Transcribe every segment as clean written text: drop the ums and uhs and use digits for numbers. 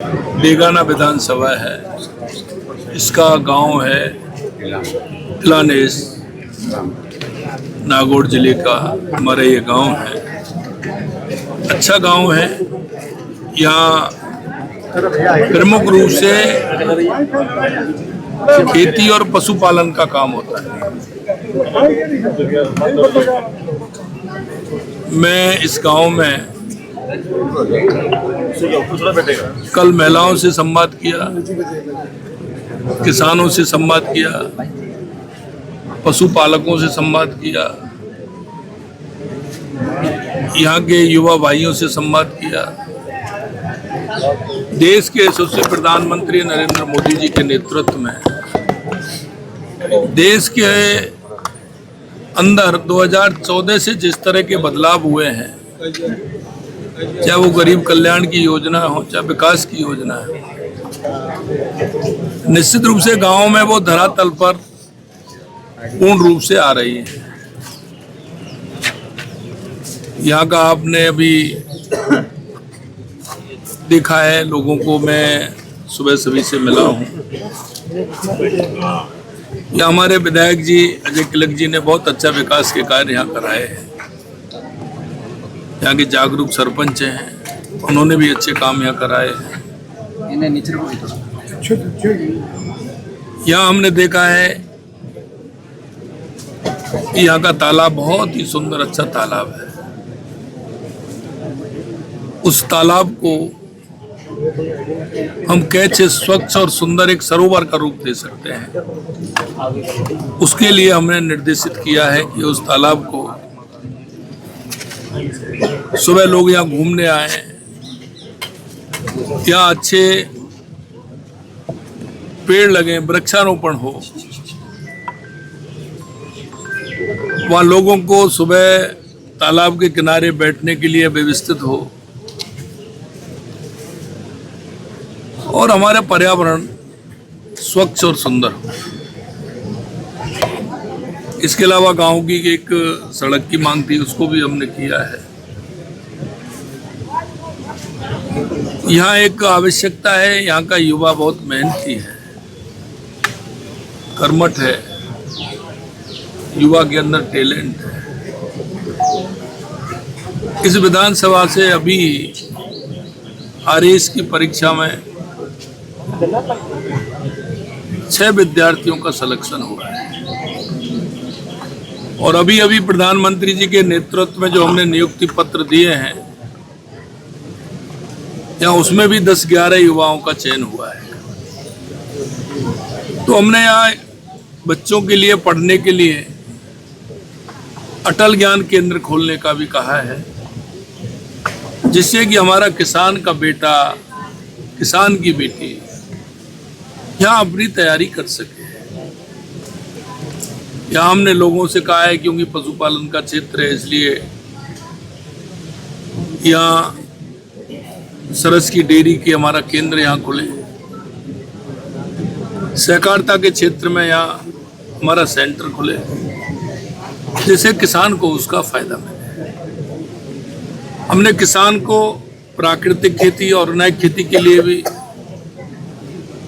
बेगाना विधानसभा है। इसका गांव है तिलानेस, नागौर जिले का हमारा ये गांव है। अच्छा गांव है। यहाँ प्रमुख रूप से खेती और पशुपालन का काम होता है। मैं इस गांव में कल महिलाओं से संवाद किया, किसानों से संवाद किया, पशुपालकों से संवाद किया, यहाँ के युवा भाइयों से संवाद किया। देश के यशस्वी प्रधानमंत्री नरेंद्र मोदी जी के नेतृत्व में देश के अंदर 2014 से जिस तरह के बदलाव हुए हैं, चाहे वो गरीब कल्याण की योजना हो, चाहे विकास की योजना है, निश्चित रूप से गांव में वो धरातल पर पूर्ण रूप से आ रही है। यहाँ का आपने अभी देखा है, लोगों को मैं सुबह सभी से मिला हूँ। या हमारे विधायक जी अजय किलक जी ने बहुत अच्छा विकास के कार्य यहाँ कराए हैं। यहाँ के जागरूक सरपंच हैं, उन्होंने भी अच्छे काम यहाँ कराए हैं। यहाँ हमने देखा है कि यहाँ का तालाब बहुत ही सुंदर अच्छा तालाब है। उस तालाब को हम कैसे स्वच्छ और सुंदर एक सरोवर का रूप दे सकते हैं, उसके लिए हमने निर्देशित किया है कि उस तालाब को सुबह लोग यहाँ घूमने आए, यहाँ अच्छे पेड़ लगे, वृक्षारोपण हो, वहाँ लोगों को सुबह तालाब के किनारे बैठने के लिए व्यवस्थित हो और हमारा पर्यावरण स्वच्छ और सुंदर हो। इसके अलावा गांव की एक सड़क की मांग थी, उसको भी हमने किया है। यहाँ एक आवश्यकता है, यहाँ का युवा बहुत मेहनती है, कर्मठ है, युवा के अंदर टैलेंट है। इस विधानसभा से अभी आरएएस की परीक्षा में 6 विद्यार्थियों का सिलेक्शन हुआ है और अभी अभी प्रधानमंत्री जी के नेतृत्व में जो हमने नियुक्ति पत्र दिए हैं, यहाँ उसमें भी 10-11 युवाओं का चयन हुआ है। तो हमने यहाँ बच्चों के लिए पढ़ने के लिए अटल ज्ञान केंद्र खोलने का भी कहा है, जिससे कि हमारा किसान का बेटा, किसान की बेटी यहाँ अपनी तैयारी कर सके। यहाँ हमने लोगों से कहा है, क्योंकि पशुपालन का क्षेत्र है, इसलिए यहाँ सरस की डेयरी की हमारा केंद्र यहाँ खुले। सहकारिता के क्षेत्र में यहाँ हमारा सेंटर खुले, जिससे किसान को उसका फायदा मिले। हमने किसान को प्राकृतिक खेती और ऑर्गेनिक खेती के लिए भी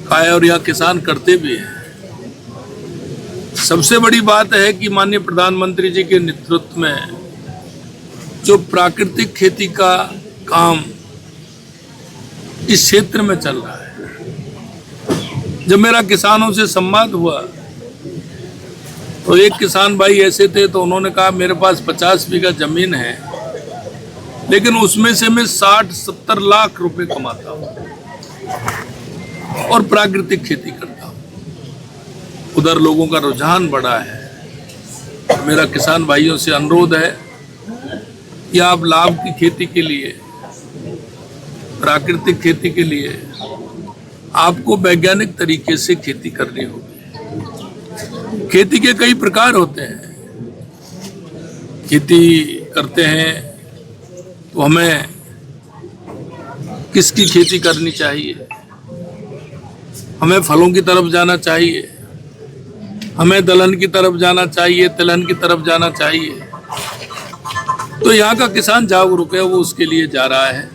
कहा है और यहाँ किसान करते भी हैं। सबसे बड़ी बात है कि माननीय प्रधानमंत्री जी के नेतृत्व में जो प्राकृतिक खेती का काम इस क्षेत्र में चल रहा है। जब मेरा किसानों से संवाद हुआ तो एक किसान भाई ऐसे थे, तो उन्होंने कहा मेरे पास 50 बीघा जमीन है, लेकिन उसमें से मैं 60-70 लाख रुपए कमाता हूँ और प्राकृतिक खेती करता हूँ। उधर लोगों का रुझान बढ़ा है। मेरा किसान भाइयों से अनुरोध है कि आप लाभ की खेती के लिए, प्राकृतिक खेती के लिए आपको वैज्ञानिक तरीके से खेती करनी होगी। खेती के कई प्रकार होते हैं। खेती करते हैं तो हमें किसकी खेती करनी चाहिए? हमें फलों की तरफ जाना चाहिए, हमें दलहन की तरफ जाना चाहिए, तिलहन की तरफ जाना चाहिए। तो यहाँ का किसान जागरूक है, वो उसके लिए जा रहा है।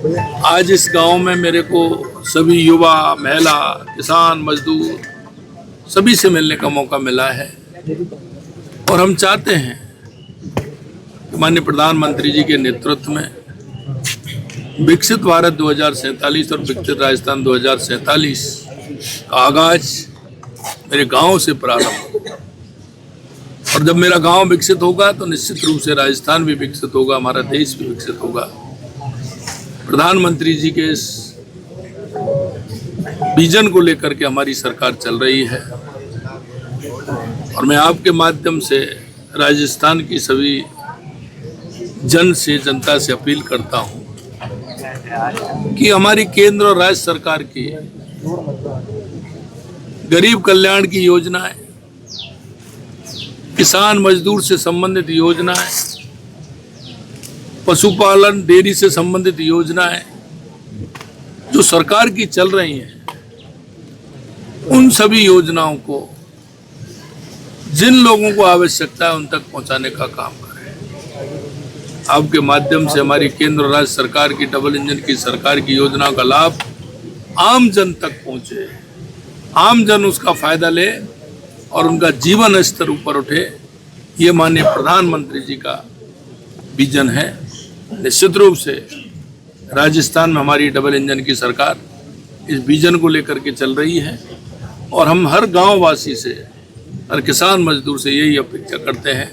आज इस गांव में मेरे को सभी युवा, महिला, किसान, मजदूर सभी से मिलने का मौका मिला है और हम चाहते हैं कि माननीय प्रधानमंत्री जी के नेतृत्व में विकसित भारत 2047 और विकसित राजस्थान 2047 का आगाज मेरे गांव से प्रारंभ होगा और जब मेरा गांव विकसित होगा तो निश्चित रूप से राजस्थान भी विकसित होगा, हमारा देश भी विकसित होगा। प्रधानमंत्री जी के इस विजन को लेकर के हमारी सरकार चल रही है और मैं आपके माध्यम से राजस्थान की सभी जनता से अपील करता हूं कि हमारी केंद्र और राज्य सरकार की गरीब कल्याण की योजनाएं, किसान मजदूर से संबंधित योजनाएं, पशुपालन डेयरी से संबंधित योजनाएं जो सरकार की चल रही हैं, उन सभी योजनाओं को जिन लोगों को आवश्यकता है उन तक पहुंचाने का काम करें। आपके माध्यम से हमारी केंद्र और राज्य सरकार की डबल इंजन की सरकार की योजनाओं का लाभ आम जन तक पहुंचे, आम जन उसका फायदा ले और उनका जीवन स्तर ऊपर उठे, ये माननीय प्रधानमंत्री जी का विजन है। निश्चित रूप से राजस्थान में हमारी डबल इंजन की सरकार इस विजन को लेकर के चल रही है और हम हर गांव वासी से, हर किसान मजदूर से यही अपेक्षा करते हैं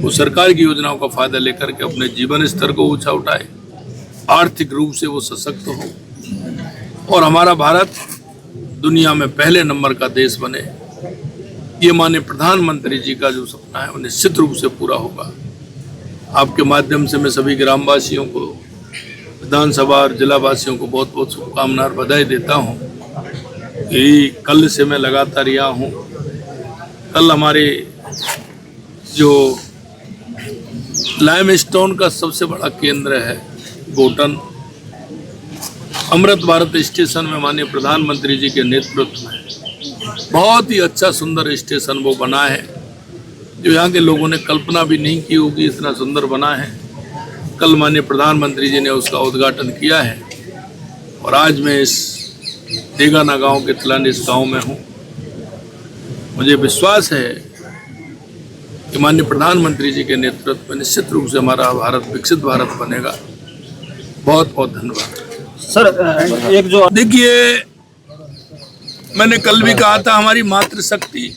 वो सरकार की योजनाओं का फायदा लेकर के अपने जीवन स्तर को ऊंचा उठाए, आर्थिक रूप से वो सशक्त हो और हमारा भारत दुनिया में पहले नंबर का देश बने। ये माननीय प्रधानमंत्री जी का जो सपना है वो निश्चित रूप से पूरा होगा। आपके माध्यम से मैं सभी ग्रामवासियों को, विधानसभा और जिला वासियों को बहुत बहुत शुभकामनाएं और बधाई देता हूँ कि कल से मैं लगातार यहाँ हूँ। कल हमारे जो लाइमस्टोन का सबसे बड़ा केंद्र है गोटन, अमृत भारत स्टेशन में माननीय प्रधानमंत्री जी के नेतृत्व में बहुत ही अच्छा सुंदर स्टेशन वो बना है जो यहाँ के लोगों ने कल्पना भी नहीं की होगी, इतना सुंदर बना है। कल माननीय प्रधानमंत्री जी ने उसका उद्घाटन किया है और आज मैं इस देगाना गांव के तिलानी इस गांव में हूँ। मुझे विश्वास है कि माननीय प्रधानमंत्री जी के नेतृत्व में निश्चित रूप से हमारा भारत विकसित भारत बनेगा। बहुत बहुत धन्यवाद सर। एक जो देखिए, मैंने कल भी कहा था, हमारी मातृशक्ति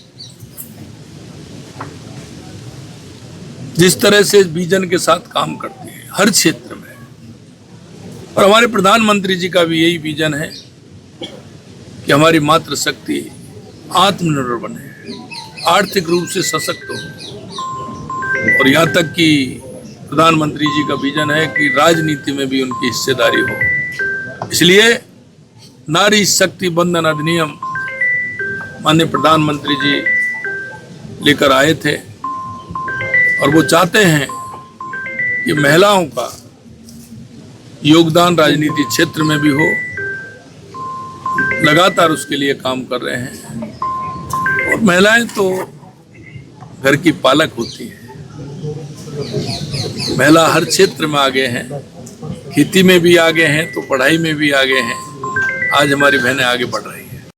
जिस तरह से विजन के साथ काम करती है हर क्षेत्र में, और हमारे प्रधानमंत्री जी का भी यही विजन है कि हमारी मातृशक्ति आत्मनिर्भर बने, आर्थिक रूप से सशक्त हो। और यहाँ तक कि प्रधानमंत्री जी का विजन है कि राजनीति में भी उनकी हिस्सेदारी हो। इसलिए नारी शक्ति बंधन अधिनियम माननीय प्रधानमंत्री जी लेकर आए थे और वो चाहते हैं कि महिलाओं का योगदान राजनीति क्षेत्र में भी हो। लगातार उसके लिए काम कर रहे हैं और महिलाएं तो घर की पालक होती हैं। महिला हर क्षेत्र में आगे हैं, खेती में भी आगे हैं तो पढ़ाई में भी आगे हैं। आज हमारी बहनें आगे बढ़ रही हैं।